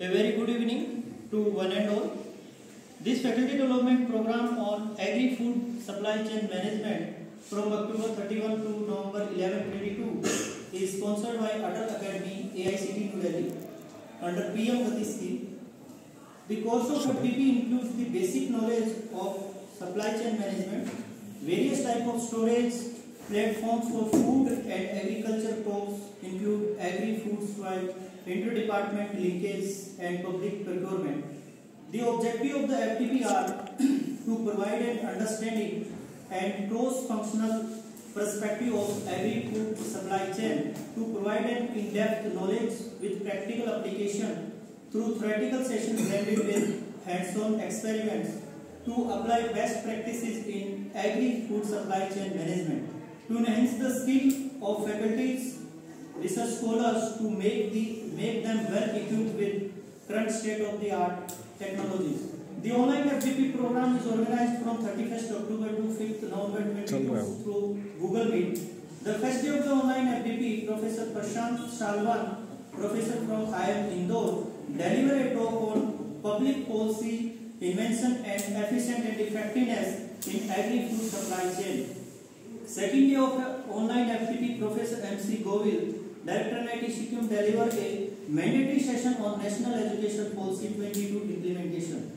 A very good evening to one and all. This faculty development program on agri-food supply chain management from October 31 to November 11, 2022 is sponsored by Atal Academy, AICT New Delhi under PM Gati scheme. The course of FDP includes the basic knowledge of supply chain management, various types of storage platforms for food and agriculture crops include agri-food supply, inter-department linkage and public procurement. The objective of the FDP are to provide an understanding and cross-functional perspective of agri-food supply chain, to provide an in-depth knowledge with practical application through theoretical sessions blended with hands-on experiments, to apply best practices in agri-food supply chain management, to enhance the skill of faculties, research scholars, to make them well equipped with current state-of-the-art technologies. The online FDP program is organized from 31st October to 5th November 2022 through Google Meet. The first day of the online FDP, Professor Prashant Shalwan, professor from IIM Indore, delivered a talk on public policy, invention and efficient and effectiveness in agri-food supply chain. Second day of the online FDP, Professor MC Govil, Director NIT Sikkim, delivered a mandatory session on National Education Policy 22 implementation.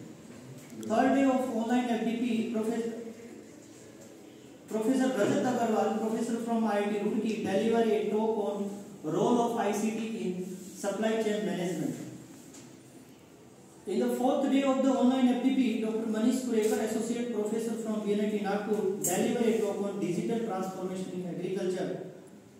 Third day of online FDP, Professor Rajat Agarwal, professor from IIT Roorkee, delivered a talk on role of ICT in supply chain management. In the fourth day of the online FDP, Dr. Manish Kurekar, associate professor from VNIT Nagpur, delivered a talk on digital transformation in agriculture.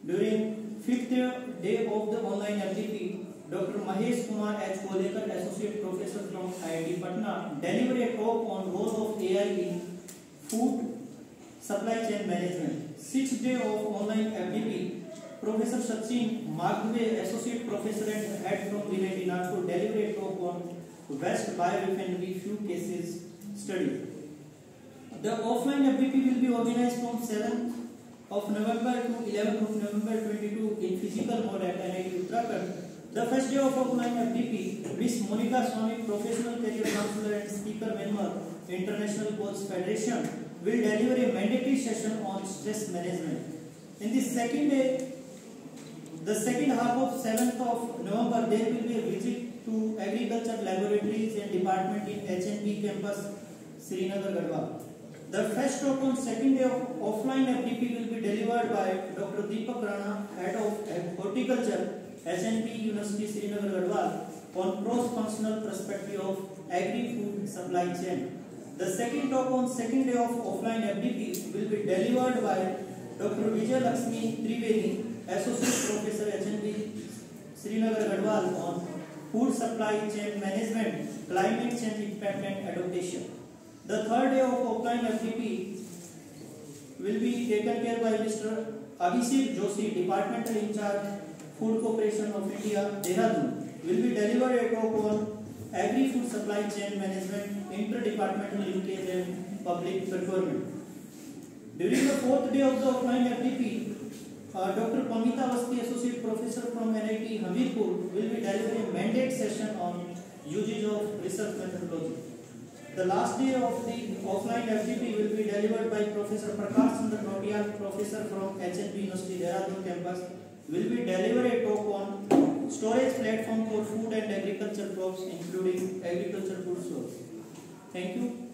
During fifth day of the online FDP, Dr. Mahesh Kumar H. Kolekar, associate professor from IIT Patna, delivered a talk on role of AI in food supply chain management. Sixth day of online FDP, Professor Sachin Magdwe, associate professor and head from VNIT Nagpur, delivered a talk on West Biorefinery few cases study. The offline FDP will be organized from 7th of November to 11th of November 22 in physical mode at NIT Uttarakhand. The first day of offline FDP, Ms. Monica Swami, Professional Career Counselor and Speaker Member, International Coach Federation, will deliver a mandatory session on stress management. In the second day, the second half of 7th of November, there will be a visit to agriculture laboratories and department in HNB campus, Srinagar, Garhwal. The first talk on second day of offline FDP will be delivered by Dr. Deepak Rana, Head of Horticulture, HNB University, Srinagar, Garhwal, on cross-functional perspective of agri-food supply chain. The second talk on second day of offline FDP will be delivered by Dr. Vijay Lakshmi Trivedi, Associate Professor, HNB, Srinagar, Garhwal, on food supply chain management, climate change impact and adaptation. The third day of offline FDP will be taken care by Mr. Abhishek Joshi, Departmental in charge, Food Corporation of India, Dehradun, will be delivered a talk on agri-food supply chain management, inter-departmental linkage and public procurement. During the fourth day of the offline FDP, Dr. Pamita Avasthi, Associate Professor from NIT Hamirpur, will be delivering a mandate session on usage of research methodology. The last day of the offline FDP will be delivered by Professor Prakash Chandra Nautiyal, Professor from HNB University, Dehradun campus, will be delivering a talk on storage platform for food and agriculture crops, including agriculture food stores. Thank you.